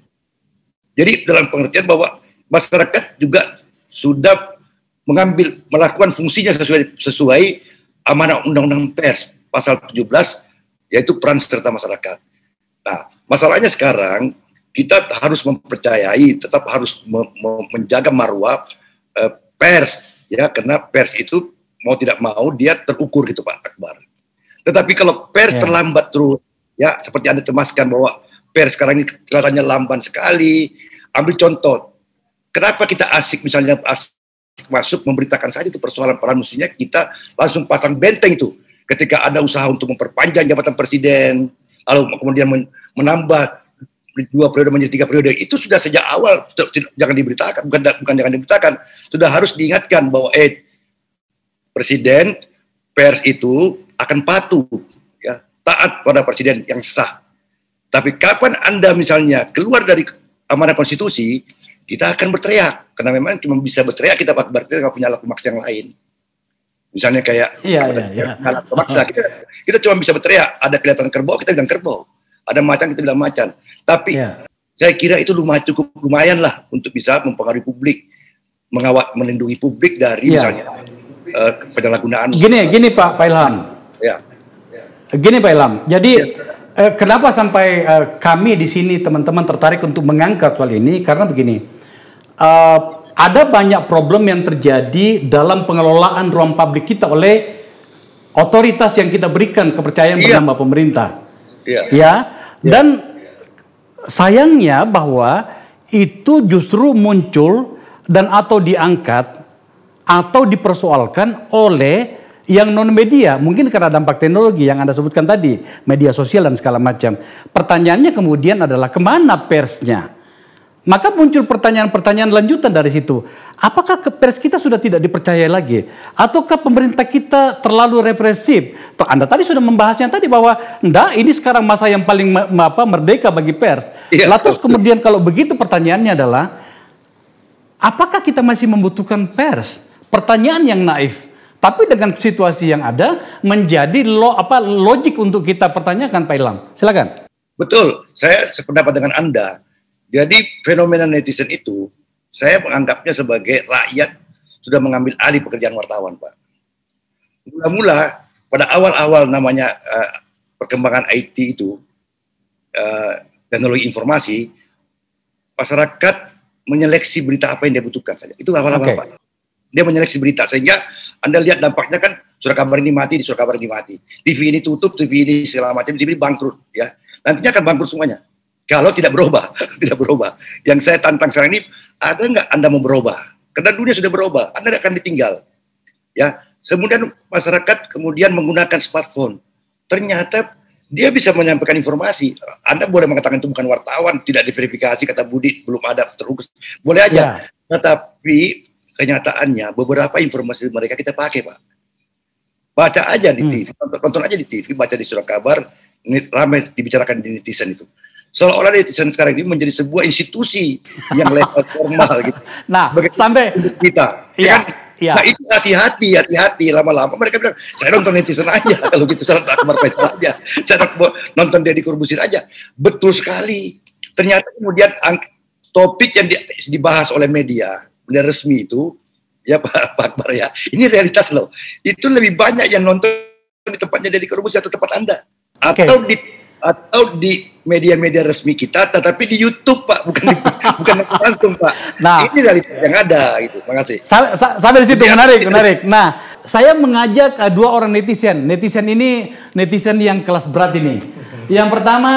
Jadi dalam pengertian bahwa masyarakat juga sudah melakukan fungsinya sesuai amanah Undang-Undang Pers pasal 17, yaitu peran serta masyarakat. Nah, masalahnya sekarang kita harus mempercayai, tetap harus menjaga marwah pers, ya, karena pers itu mau tidak mau dia terukur gitu Pak Akbar. Tetapi kalau pers terlambat terus, ya seperti Anda cemaskan bahwa pers sekarang ini kelihatannya lamban sekali. Ambil contoh, kenapa kita asik misalnya masuk memberitakan saja itu persoalan peran, mestinya kita langsung pasang benteng itu ketika ada usaha untuk memperpanjang jabatan presiden, lalu kemudian menambah 2 periode menjadi 3 periode, itu sudah sejak awal jangan diberitakan, bukan jangan diberitakan, sudah harus diingatkan bahwa presiden, pers itu akan patuh, ya, taat pada presiden yang sah. Tapi kapan Anda misalnya keluar dari amanah konstitusi, kita akan berteriak, karena memang cuma bisa berteriak kita Pak Akbar, kita nggak punya alat pemaksa yang lain. Misalnya kayak alat pemaksa, kita cuma bisa berteriak, ada kelihatan kerbau, kita bilang kerbau, ada macan, kita bilang macan. Tapi saya kira itu cukup lumayan lah untuk bisa mempengaruhi publik, melindungi publik dari misalnya penyalahgunaan. Gini Pak Ilham. Gini Pak Ilham. Jadi kenapa sampai kami di sini teman-teman tertarik untuk mengangkat soal ini? Karena begini, ada banyak problem yang terjadi dalam pengelolaan ruang publik kita oleh otoritas yang kita berikan kepercayaan bernama pemerintah. Dan sayangnya bahwa itu justru muncul dan atau diangkat atau dipersoalkan oleh yang non media, mungkin karena dampak teknologi yang Anda sebutkan tadi, media sosial dan segala macam. Pertanyaannya kemudian adalah kemana persnya? Maka muncul pertanyaan-pertanyaan lanjutan dari situ. Apakah pers kita sudah tidak dipercaya lagi? Ataukah pemerintah kita terlalu represif? Anda tadi sudah membahasnya tadi bahwa enggak, ini sekarang masa yang paling merdeka bagi pers. Lalu kemudian kalau begitu pertanyaannya adalah, apakah kita masih membutuhkan pers? Pertanyaan yang naif. Tapi dengan situasi yang ada menjadi logik untuk kita pertanyakan Pak Ilham. Silakan. Betul, saya sependapat dengan Anda. Jadi fenomena netizen itu saya menganggapnya sebagai rakyat sudah mengambil alih pekerjaan wartawan, Pak. Mula-mula pada awal-awal namanya perkembangan IT itu, teknologi informasi, masyarakat menyeleksi berita apa yang dia butuhkan saja. Itu awal-awal, Pak. Dia menyeleksi berita, sehingga Anda lihat dampaknya kan, surat kabar ini mati, di surat kabar ini mati. TV ini tutup, TV ini segala macam, TV ini bangkrut. Ya. Nantinya akan bangkrut semuanya. Kalau tidak berubah, tidak berubah. Yang saya tantang sekarang ini, ada nggak Anda mau berubah? Karena dunia sudah berubah, Anda akan ditinggal. Ya, kemudian masyarakat kemudian menggunakan smartphone. Ternyata dia bisa menyampaikan informasi. Anda boleh mengatakan itu bukan wartawan, tidak diverifikasi, kata Budi, belum ada terukus. Boleh aja. Tetapi kenyataannya beberapa informasi mereka kita pakai, Pak. Baca aja di TV, nonton aja di TV, baca di surat kabar, ini ramai dibicarakan di netizen itu. Seolah-olah netizen sekarang ini menjadi sebuah institusi yang level formal gitu. Nah, bagi sampai kita, Nah itu hati-hati lama-lama mereka bilang saya nonton netizen aja kalau gitu, saya nonton Akbar Faisal aja, saya nonton Deddy Corbuzier aja. Betul sekali. Ternyata kemudian topik yang dibahas oleh media resmi itu, ya Pak Akbar ya, ini realitas loh. Itu lebih banyak yang nonton di tempatnya Deddy Corbuzier atau tempat Anda, atau di media-media resmi kita, tetapi di YouTube, Pak, bukan langsung, Pak. Nah, ini realitas yang ada, gitu. Terima kasih. Sampai di situ menarik. Nah, saya mengajak dua orang netizen. Netizen ini netizen yang kelas berat ini. Yang pertama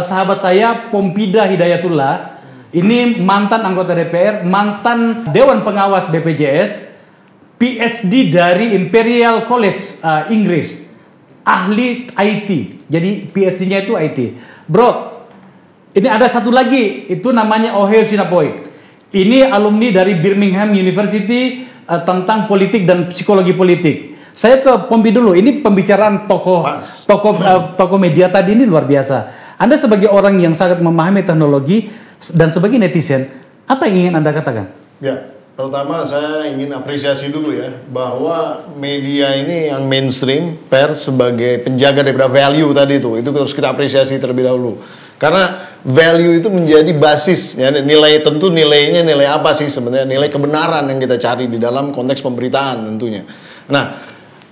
sahabat saya Pompida Hidayatullah. Ini mantan anggota DPR, mantan Dewan Pengawas BPJS, PhD dari Imperial College Inggris. Ahli IT, jadi PhD-nya itu IT. Bro, ini ada satu lagi, itu namanya Ohio Sinapoi. Ini alumni dari Birmingham University tentang politik dan psikologi politik. Saya ke Pompi dulu. Ini pembicaraan tokoh media tadi ini luar biasa. Anda sebagai orang yang sangat memahami teknologi dan sebagai netizen, apa yang ingin Anda katakan? Ya. Pertama saya ingin apresiasi dulu ya, bahwa media ini yang mainstream, pers sebagai penjaga daripada value tadi itu harus kita apresiasi terlebih dahulu. Karena value itu menjadi basis, ya, nilainya nilai apa sih sebenarnya, nilai kebenaran yang kita cari di dalam konteks pemberitaan tentunya. Nah,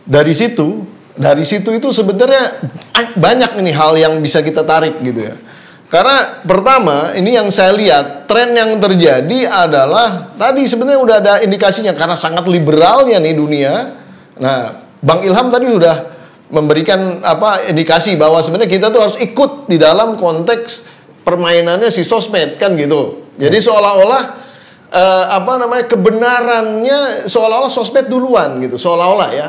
dari situ itu sebenarnya banyak ini hal yang bisa kita tarik gitu ya. Karena pertama, ini yang saya lihat, tren yang terjadi adalah tadi sebenarnya udah ada indikasinya karena sangat liberalnya nih dunia. Nah, Bang Ilham tadi udah memberikan indikasi bahwa sebenarnya kita tuh harus ikut di dalam konteks permainannya si sosmed kan gitu. Jadi seolah-olah kebenarannya seolah-olah sosmed duluan gitu, seolah-olah ya.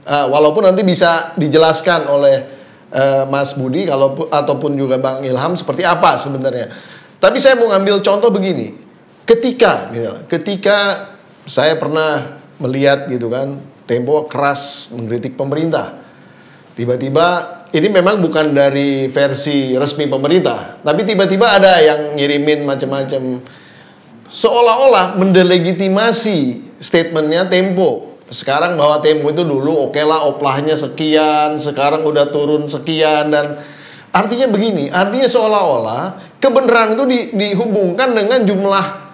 Walaupun nanti bisa dijelaskan oleh Mas Budi ataupun juga Bang Ilham seperti apa sebenarnya. Tapi saya mau ngambil contoh begini. Ketika saya pernah melihat gitu kan, Tempo keras mengkritik pemerintah. Tiba-tiba ini memang bukan dari versi resmi pemerintah, tapi tiba-tiba ada yang ngirimin macam-macam seolah-olah mendelegitimasi statementnya Tempo. Sekarang bahwa Tempo itu dulu oke lah oplahnya sekian, sekarang udah turun sekian, dan artinya begini, artinya seolah-olah kebenaran itu dihubungkan dengan jumlah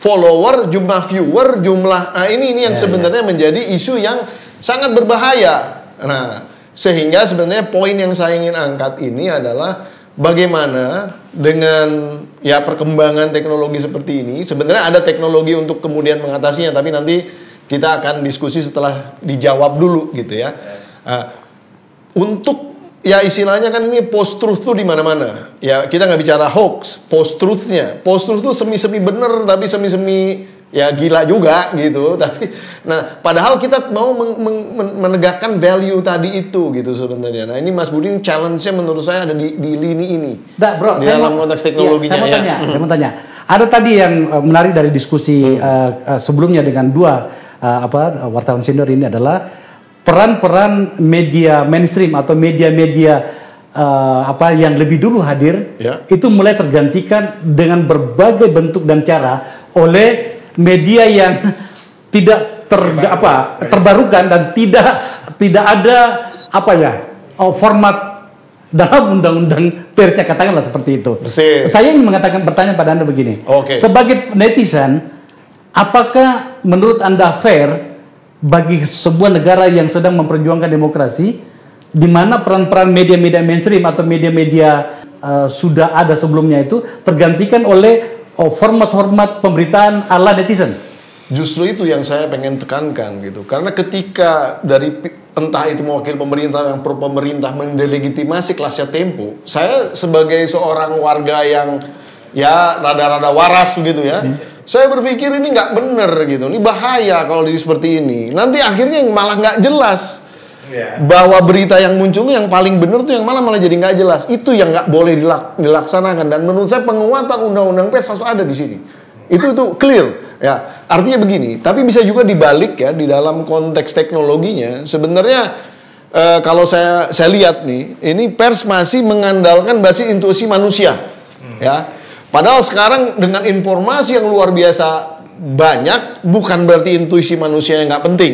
follower, jumlah viewer, nah ini yang sebenarnya menjadi isu yang sangat berbahaya. Nah, sehingga sebenarnya poin yang saya ingin angkat ini adalah bagaimana dengan perkembangan teknologi seperti ini. Sebenarnya ada teknologi untuk kemudian mengatasinya, tapi nanti kita akan diskusi setelah dijawab dulu gitu ya. Untuk istilahnya kan ini post truth tuh di mana-mana. Ya kita nggak bicara hoax, post truthnya. Post truth tuh semi-semi bener tapi semi-semi gila juga gitu. Tapi padahal kita mau menegakkan value tadi itu gitu sebenarnya. Nah ini Mas Budi challenge-nya menurut saya ada di lini ini. Bro, di dalam konteks teknologinya. Saya mau tanya. Ada tadi yang menarik dari diskusi sebelumnya dengan dua wartawan senior ini adalah peran-peran media mainstream atau media-media yang lebih dulu hadir itu mulai tergantikan dengan berbagai bentuk dan cara oleh media yang tidak terbarukan dan tidak ada format dalam undang-undang persnya, katakanlah seperti itu. Saya ingin bertanya pada Anda begini. Sebagai netizen, apakah menurut Anda fair bagi sebuah negara yang sedang memperjuangkan demokrasi, di mana peran-peran media-media mainstream atau media-media sudah ada sebelumnya itu tergantikan oleh format-format pemberitaan ala netizen? Justru itu yang saya pengen tekankan gitu. Karena ketika dari entah itu mewakil pemerintah yang pro pemerintah mendelegitimasi kelasnya Tempo, saya sebagai seorang warga yang rada-rada waras gitu ya. Saya berpikir ini nggak bener gitu, ini bahaya kalau seperti ini. Nanti akhirnya malah nggak jelas bahwa berita yang muncul yang paling bener tuh yang malah jadi nggak jelas. Itu yang nggak boleh dilaksanakan. Dan menurut saya penguatan undang-undang pers harus ada di sini. Itu clear ya. Artinya begini. Tapi bisa juga dibalik ya di dalam konteks teknologinya. Sebenarnya kalau saya lihat nih, ini pers masih mengandalkan basis intuisi manusia ya. Padahal sekarang dengan informasi yang luar biasa banyak, bukan berarti intuisi manusia yang nggak penting.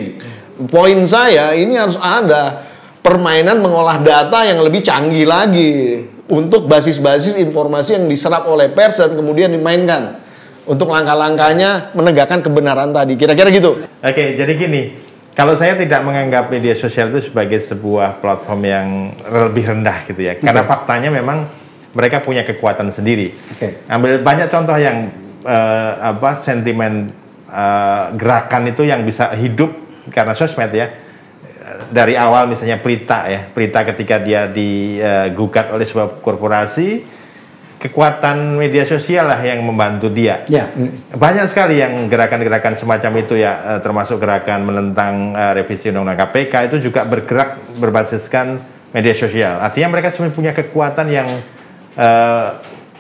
Poin saya, ini harus ada permainan mengolah data yang lebih canggih lagi untuk basis-basis informasi yang diserap oleh pers dan kemudian dimainkan untuk langkah-langkahnya menegakkan kebenaran tadi. Kira-kira gitu. Oke, jadi gini, kalau saya tidak menganggap media sosial itu sebagai sebuah platform yang lebih rendah gitu ya, karena faktanya memang mereka punya kekuatan sendiri. Ambil banyak contoh yang sentimen gerakan itu yang bisa hidup karena sosmed ya. Dari awal misalnya Prita ketika dia digugat oleh sebuah korporasi, kekuatan media sosial lah yang membantu dia. Banyak sekali yang gerakan-gerakan semacam itu ya, termasuk gerakan menentang revisi undang-undang KPK itu juga bergerak berbasiskan media sosial. Artinya mereka sebenarnya punya kekuatan yang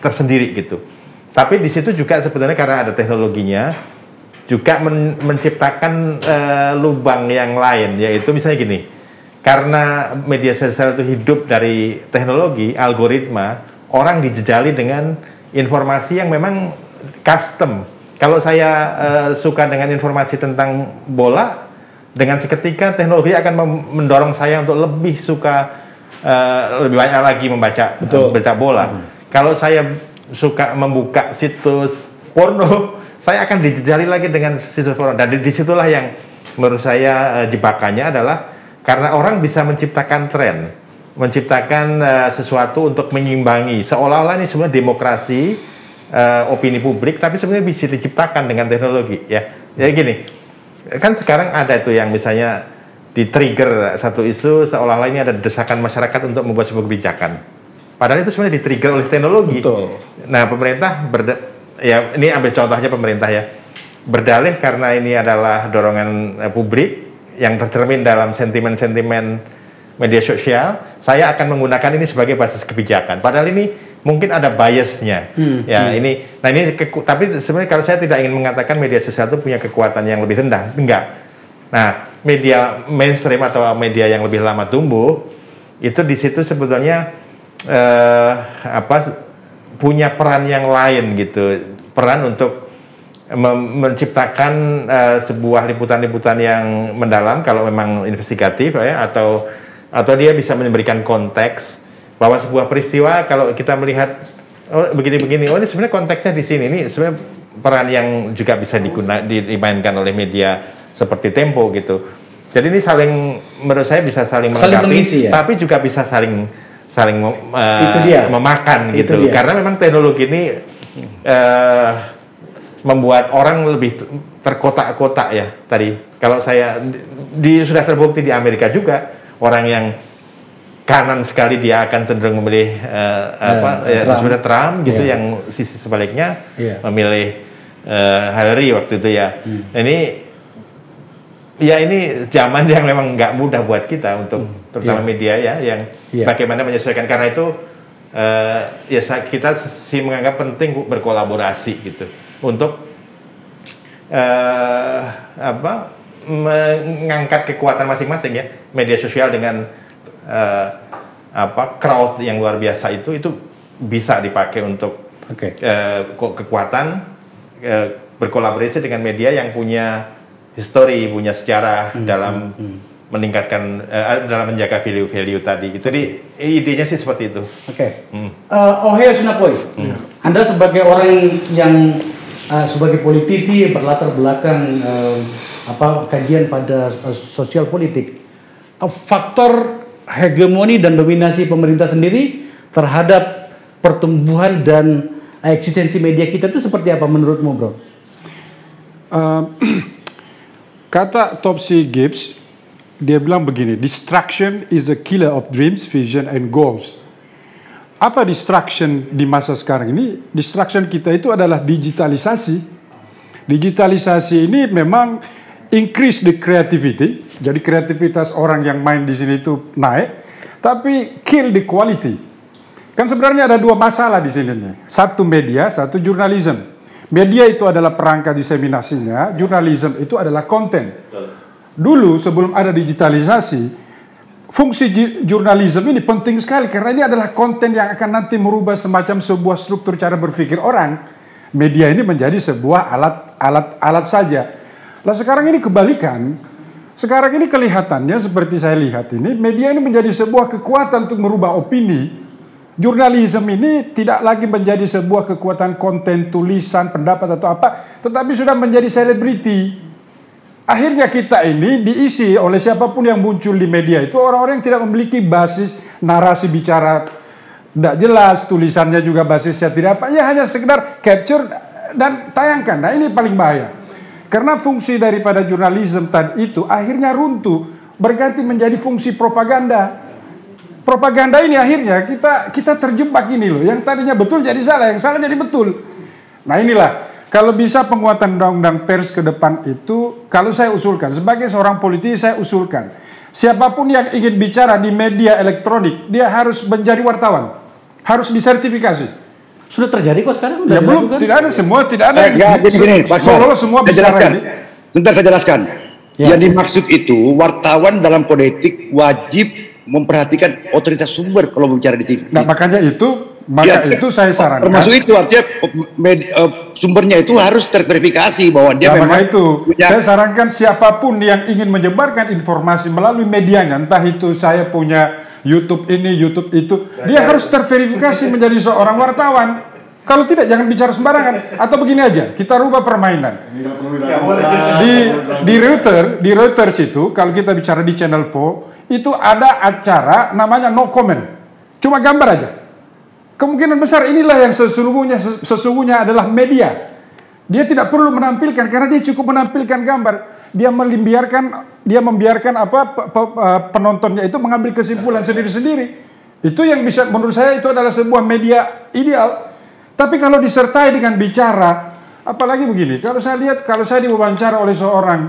tersendiri gitu. Tapi di situ juga sebenarnya karena ada teknologinya juga menciptakan lubang yang lain, yaitu misalnya gini, karena media sosial itu hidup dari teknologi, algoritma, orang dijejali dengan informasi yang memang custom. Kalau saya suka dengan informasi tentang bola, dengan seketika teknologi akan mendorong saya untuk lebih suka lebih banyak lagi membaca berita bola. Kalau saya suka membuka situs porno, saya akan dijejali lagi dengan situs porno. Dan disitulah yang menurut saya jebakannya adalah karena orang bisa menciptakan tren, menciptakan sesuatu untuk menyimbangi. Seolah-olah ini sebenarnya demokrasi, opini publik, tapi sebenarnya bisa diciptakan dengan teknologi ya. Jadi gini, kan sekarang ada itu yang misalnya di-trigger satu isu seolah-olah ini ada desakan masyarakat untuk membuat sebuah kebijakan. Padahal itu sebenarnya di-trigger oleh teknologi. Betul. Nah, pemerintah ya ini ambil contohnya pemerintah ya. Berdalih karena ini adalah dorongan publik yang tercermin dalam sentimen-sentimen media sosial, saya akan menggunakan ini sebagai basis kebijakan. Padahal ini mungkin ada biasnya. Tapi sebenarnya kalau saya tidak ingin mengatakan media sosial itu punya kekuatan yang lebih rendah, enggak. Nah, media mainstream atau media yang lebih lama tumbuh itu di situ sebetulnya punya peran yang lain gitu, peran untuk menciptakan sebuah liputan-liputan yang mendalam kalau memang investigatif ya, atau dia bisa memberikan konteks bahwa sebuah peristiwa kalau kita melihat begini-begini, ini sebenarnya konteksnya di sini, ini sebenarnya peran yang juga bisa dimainkan oleh media seperti Tempo gitu. Jadi ini menurut saya bisa saling melengkapi, ya? Tapi juga bisa saling memakan gitu. Karena memang teknologi ini membuat orang lebih terkotak-kotak ya tadi. Kalau saya sudah terbukti di Amerika juga, orang yang kanan sekali dia akan cenderung memilih Trump gitu, yang sisi sebaliknya memilih Hillary waktu itu ya. Ini zaman yang memang nggak mudah buat kita untuk terutama media ya, yang bagaimana menyesuaikan. Karena itu kita sih menganggap penting berkolaborasi gitu untuk mengangkat kekuatan masing-masing ya. Media sosial dengan crowd yang luar biasa itu bisa dipakai untuk kekuatan berkolaborasi dengan media yang punya histori, punya sejarah dalam meningkatkan, dalam menjaga value-value tadi. Jadi idenya sih seperti itu. Oheo Sunapoi, Anda sebagai orang yang sebagai politisi berlatar belakang kajian pada sosial politik, faktor hegemoni dan dominasi pemerintah sendiri terhadap pertumbuhan dan eksistensi media kita itu seperti apa menurutmu, Bro? Kata Topsy Gibbs, dia bilang begini, distraction is a killer of dreams, vision, and goals. Apa distraction di masa sekarang ini? Distraction kita itu adalah digitalisasi. Digitalisasi ini memang increase the creativity, jadi kreativitas orang yang main di sini itu naik, tapi kill the quality. Kan sebenarnya ada dua masalah di sini nih. Satu media, satu jurnalisme. Media itu adalah perangkat diseminasinya, jurnalisme itu adalah konten. Dulu sebelum ada digitalisasi, fungsi jurnalisme ini penting sekali karena ini adalah konten yang akan nanti merubah semacam sebuah struktur cara berpikir orang. Media ini menjadi sebuah alat saja. Lah sekarang ini kebalikan. Sekarang ini kelihatannya seperti saya lihat ini, media ini menjadi sebuah kekuatan untuk merubah opini. Jurnalisme ini tidak lagi menjadi sebuah kekuatan konten, tulisan, pendapat atau apa, tetapi sudah menjadi selebriti. Akhirnya kita ini diisi oleh siapapun yang muncul di media itu orang-orang yang tidak memiliki basis narasi bicara tidak jelas, tulisannya juga basisnya tidak apa, ya hanya sekedar capture dan tayangkan. Nah ini paling bahaya. Karena fungsi daripada jurnalisme tadi itu akhirnya runtuh, berganti menjadi fungsi propaganda. Propaganda ini akhirnya kita terjebak ini loh, yang tadinya betul jadi salah, yang salah jadi betul. Nah inilah, kalau bisa penguatan undang-undang pers ke depan itu, kalau saya usulkan, sebagai seorang politisi saya usulkan, siapapun yang ingin bicara di media elektronik, dia harus menjadi wartawan, harus disertifikasi. Sudah terjadi kok sekarang? Ya belum, kan? Tidak ada semua, tidak ada. Jadi gini, Pak semua bicara ini. Bentar saya jelaskan. Yang dimaksud itu, wartawan dalam kode etik wajib memperhatikan otoritas sumber kalau bicara di TV. Nah makanya itu saya sarankan. Termasuk itu artinya sumbernya itu harus terverifikasi bahwa dia memang. Maka itu saya sarankan siapapun yang ingin menyebarkan informasi melalui medianya, entah itu saya punya YouTube ini, YouTube itu, dia harus terverifikasi menjadi seorang wartawan. Kalau tidak jangan bicara sembarangan. Atau begini aja, kita rubah permainan. Di Reuters itu kalau kita bicara di Channel 4 itu ada acara namanya no comment, cuma gambar aja. Kemungkinan besar inilah yang sesungguhnya adalah media. Dia tidak perlu menampilkan karena dia cukup menampilkan gambar. dia membiarkan penontonnya itu mengambil kesimpulan sendiri-sendiri. Itu yang bisa, menurut saya itu adalah sebuah media ideal. Tapi kalau disertai dengan bicara, apalagi begini, kalau saya diwawancara oleh seorang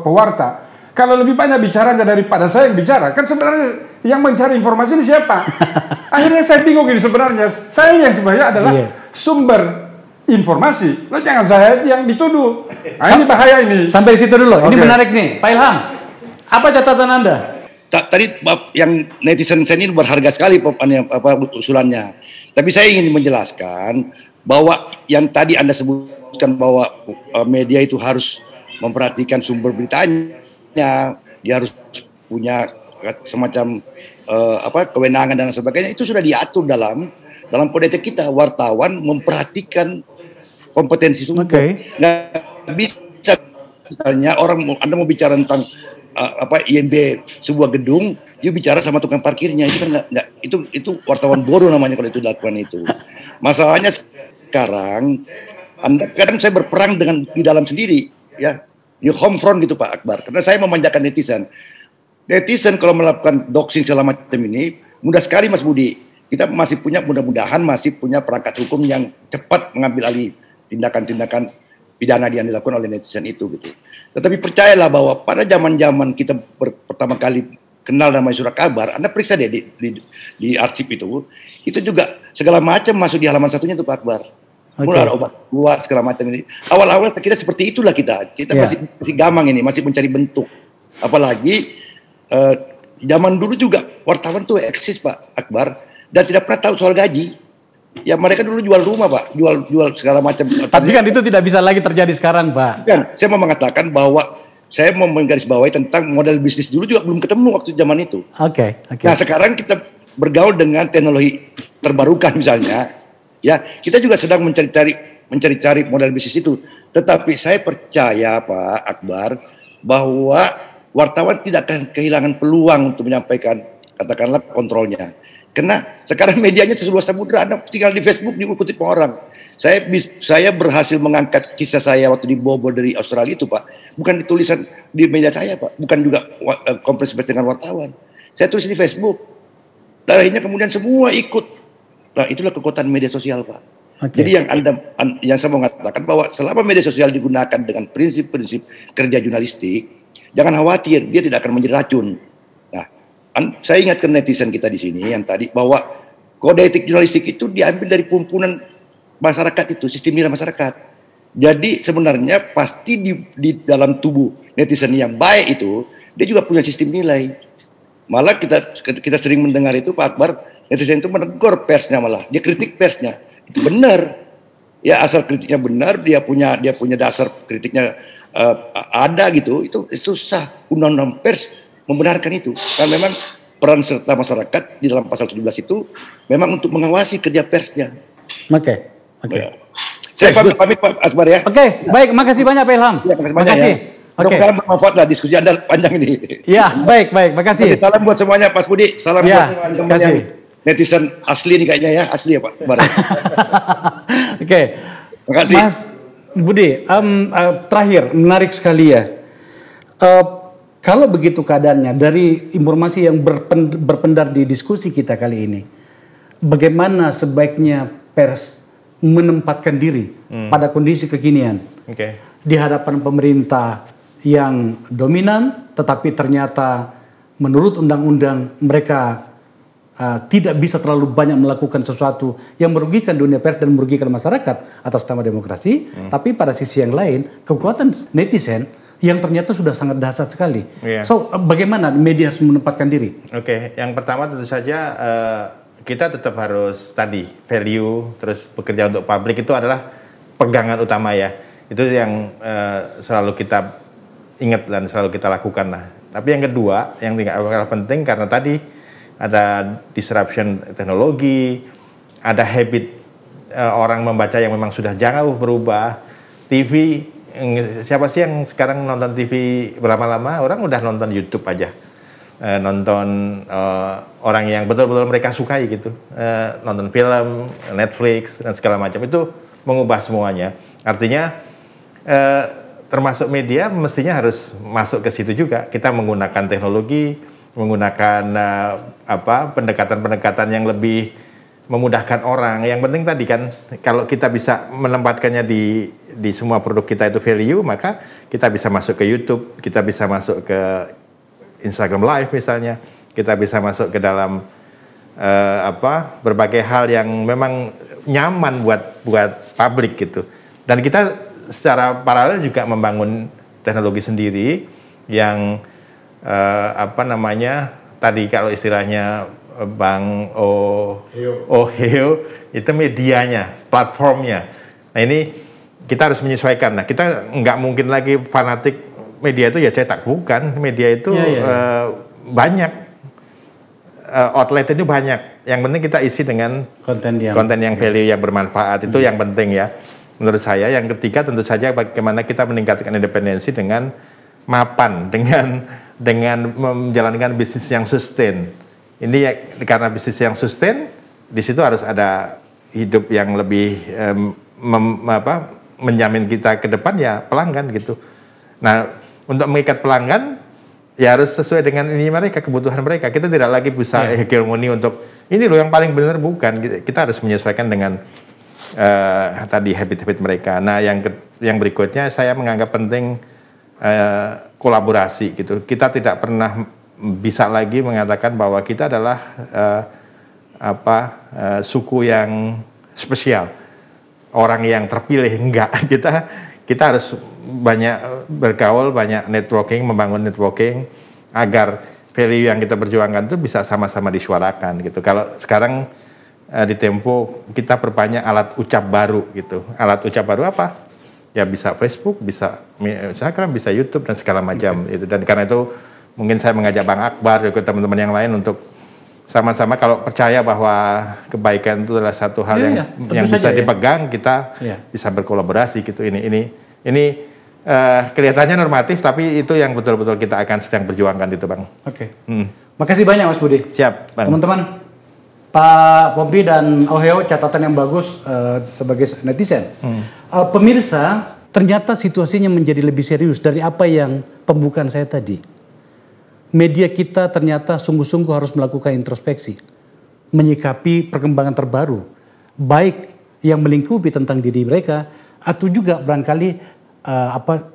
pewarta, kalau lebih banyak bicaranya daripada saya yang bicara, kan sebenarnya yang mencari informasi ini siapa? Akhirnya saya bingung ini sebenarnya. Saya yang sebenarnya adalah sumber informasi. Lo jangan saya yang dituduh. Ini bahaya ini. Sampai situ dulu. Ini menarik nih, Pak Ilham. Apa catatan Anda? Tadi yang netizen saya ini berharga sekali usulannya. Tapi saya ingin menjelaskan bahwa yang tadi Anda sebutkan bahwa media itu harus memperhatikan sumber beritanya. Dia harus punya semacam kewenangan dan sebagainya, itu sudah diatur dalam kode etik kita. Wartawan memperhatikan kompetensi sumber. Nggak bisa misalnya Anda mau bicara tentang IMB sebuah gedung, dia bicara sama tukang parkirnya, itu kan nggak itu wartawan bodoh namanya kalau itu dilakukan itu. Masalahnya sekarang kadang saya berperang di dalam sendiri, ya. Di home front gitu Pak Akbar, karena saya memanjakan netizen. Netizen kalau melakukan doxing segala macam ini mudah sekali Mas Budi. Kita mudah-mudahan masih punya perangkat hukum yang cepat mengambil alih tindakan-tindakan pidana yang dilakukan oleh netizen itu gitu. Tetapi percayalah bahwa pada zaman-zaman kita pertama kali kenal namanya surat kabar, Anda periksa deh di arsip itu juga segala macam masuk di halaman satunya itu Pak Akbar. Mulai ada obat kuat segala macam ini. Awal-awal kita seperti itulah kita masih gamang ini, masih mencari bentuk. Apalagi zaman dulu juga wartawan tuh eksis Pak Akbar dan tidak pernah tahu soal gaji. Ya mereka dulu jual rumah Pak, jual segala macam. Tapi kan itu tidak bisa lagi terjadi sekarang Pak. Kan, saya mau mengatakan bahwa saya mau menggarisbawahi tentang model bisnis dulu juga belum ketemu waktu zaman itu. Oke. Nah sekarang kita bergaul dengan teknologi terbarukan misalnya. Ya, kita juga sedang mencari-cari model bisnis itu. Tetapi saya percaya Pak Akbar bahwa wartawan tidak akan kehilangan peluang untuk menyampaikan katakanlah kontrolnya. Karena sekarang medianya seluas samudra, Anda tinggal di Facebook diikuti orang. Saya berhasil mengangkat kisah saya waktu di Bobol dari Australia itu Pak, bukan ditulisan di media saya Pak, bukan juga konferensi pers dengan wartawan. Saya tulis di Facebook. Dan akhirnya kemudian semua ikut. Nah, itulah kekuatan media sosial, Pak. Jadi yang saya mau mengatakan bahwa selama media sosial digunakan dengan prinsip-prinsip kerja jurnalistik, jangan khawatir, dia tidak akan menjadi racun. Nah, saya ingatkan netizen kita di sini yang tadi bahwa kode etik jurnalistik itu diambil dari pimpinan masyarakat itu, sistem nilai masyarakat. Jadi sebenarnya pasti di dalam tubuh netizen yang baik itu, dia juga punya sistem nilai. Malah kita sering mendengar itu Pak Akbar, netizen itu menegur persnya, malah dia kritik persnya. Itu benar. Ya asal kritiknya benar, dia punya dasar kritiknya ada gitu, itu sah. Undang-undang pers membenarkan itu. Karena memang peran serta masyarakat di dalam pasal 17 itu memang untuk mengawasi kerja persnya. Oke. Saya pamit Pak Akbar ya. Baik, makasih banyak Pak Ilham. Ya, makasih. Mudah-mudahan bermanfaat lah diskusi Anda panjang ini. Ya, baik, makasih. Salam buat semuanya, Pak Budi. Salam buat teman-teman yang netizen asli nih kayaknya ya, asli ya Pak. Oke. Makasih. Mas Budi, terakhir menarik sekali ya. Kalau begitu keadaannya dari informasi yang berpendar di diskusi kita kali ini, bagaimana sebaiknya pers menempatkan diri pada kondisi kekinian di hadapan pemerintah yang dominan, tetapi ternyata menurut undang-undang mereka tidak bisa terlalu banyak melakukan sesuatu yang merugikan dunia pers dan merugikan masyarakat atas nama demokrasi. Tapi pada sisi yang lain, kekuatan netizen yang ternyata sudah sangat dahsyat sekali. So, bagaimana media harus menempatkan diri? Yang pertama tentu saja kita tetap harus tadi value, terus bekerja untuk publik itu adalah pegangan utama ya. Itu yang selalu kita ingat dan selalu kita lakukan lah. Tapi yang kedua, yang tidak kalah penting karena tadi ada disruption teknologi, ada habit orang membaca yang memang sudah jauh berubah. TV, siapa sih yang sekarang nonton TV berapa lama? Orang udah nonton YouTube aja. Nonton orang yang betul-betul mereka sukai gitu. Nonton film, Netflix, dan segala macam. Itu mengubah semuanya. Artinya termasuk media mestinya harus masuk ke situ juga. Kita menggunakan teknologi, menggunakan pendekatan-pendekatan yang lebih memudahkan orang. Yang penting tadi kan, kalau kita bisa menempatkannya di semua produk kita itu value, maka kita bisa masuk ke YouTube, kita bisa masuk ke Instagram Live misalnya, kita bisa masuk ke dalam berbagai hal yang memang nyaman buat publik gitu. Dan kita secara paralel juga membangun teknologi sendiri yang tadi kalau istilahnya Bang Oheo itu medianya, platformnya. Nah ini kita harus menyesuaikan. Nah kita nggak mungkin lagi fanatik media itu ya cetak, bukan. Media itu banyak, outlet itu banyak. Yang penting kita isi dengan konten yang value, yang bermanfaat. Itu yang penting ya menurut saya. Yang ketiga tentu saja bagaimana kita meningkatkan independensi dengan mapan, dengan menjalankan bisnis yang sustain. Ini ya, karena bisnis yang sustain, di situ harus ada hidup yang lebih menjamin kita ke depan ya pelanggan gitu. Nah, untuk mengikat pelanggan ya harus sesuai dengan ini mereka, kebutuhan mereka. Kita tidak lagi bisa hegemoni untuk ini loh yang paling benar, bukan. Kita harus menyesuaikan dengan tadi habit-habit mereka. Nah, yang berikutnya saya menganggap penting kolaborasi gitu. Kita tidak pernah bisa lagi mengatakan bahwa kita adalah suku yang spesial, orang yang terpilih, enggak. Kita harus banyak bergaul, banyak networking, membangun networking agar value yang kita perjuangkan itu bisa sama-sama disuarakan gitu. Kalau sekarang di Tempo kita perbanyak alat ucap baru gitu. Alat ucap baru apa? Ya bisa Facebook, bisa Instagram, bisa YouTube dan segala macam itu. Dan karena itu mungkin saya mengajak Bang Akbar juga teman-teman yang lain untuk sama-sama kalau percaya bahwa kebaikan itu adalah satu hal yang bisa dipegang, kita bisa berkolaborasi gitu. Ini kelihatannya normatif, tapi itu yang betul-betul kita akan sedang perjuangkan itu, Bang. Oke. Makasih banyak Mas Budi. Siap, Bang. Teman-teman, Pak Pompey dan Oheo, catatan yang bagus sebagai netizen. Pemirsa, ternyata situasinya menjadi lebih serius dari apa yang pembukaan saya tadi. Media kita ternyata sungguh-sungguh harus melakukan introspeksi, menyikapi perkembangan terbaru, baik yang melingkupi tentang diri mereka, atau juga barangkali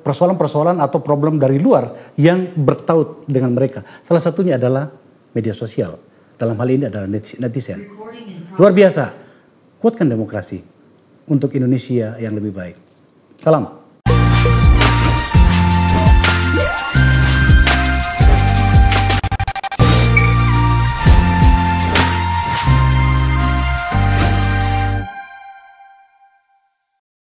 persoalan-persoalan atau problem dari luar yang bertaut dengan mereka. Salah satunya adalah media sosial. Dalam hal ini adalah netizen. Luar biasa. Kuatkan demokrasi untuk Indonesia yang lebih baik. Salam.